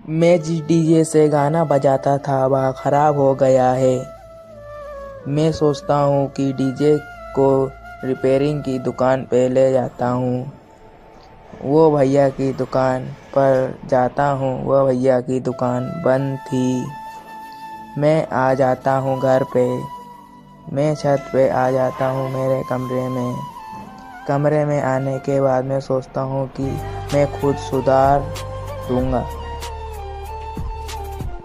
मैं जिस डीजे से गाना बजाता था वह खराब हो गया है। मैं सोचता हूँ कि डीजे को रिपेयरिंग की दुकान पे ले जाता हूँ। वो भैया की दुकान पर जाता हूँ, वो भैया की दुकान बंद थी। मैं आ जाता हूँ घर पे। मैं छत पे आ जाता हूँ मेरे कमरे में। कमरे में आने के बाद मैं सोचता हूँ कि मैं खुद सुधार दूँगा।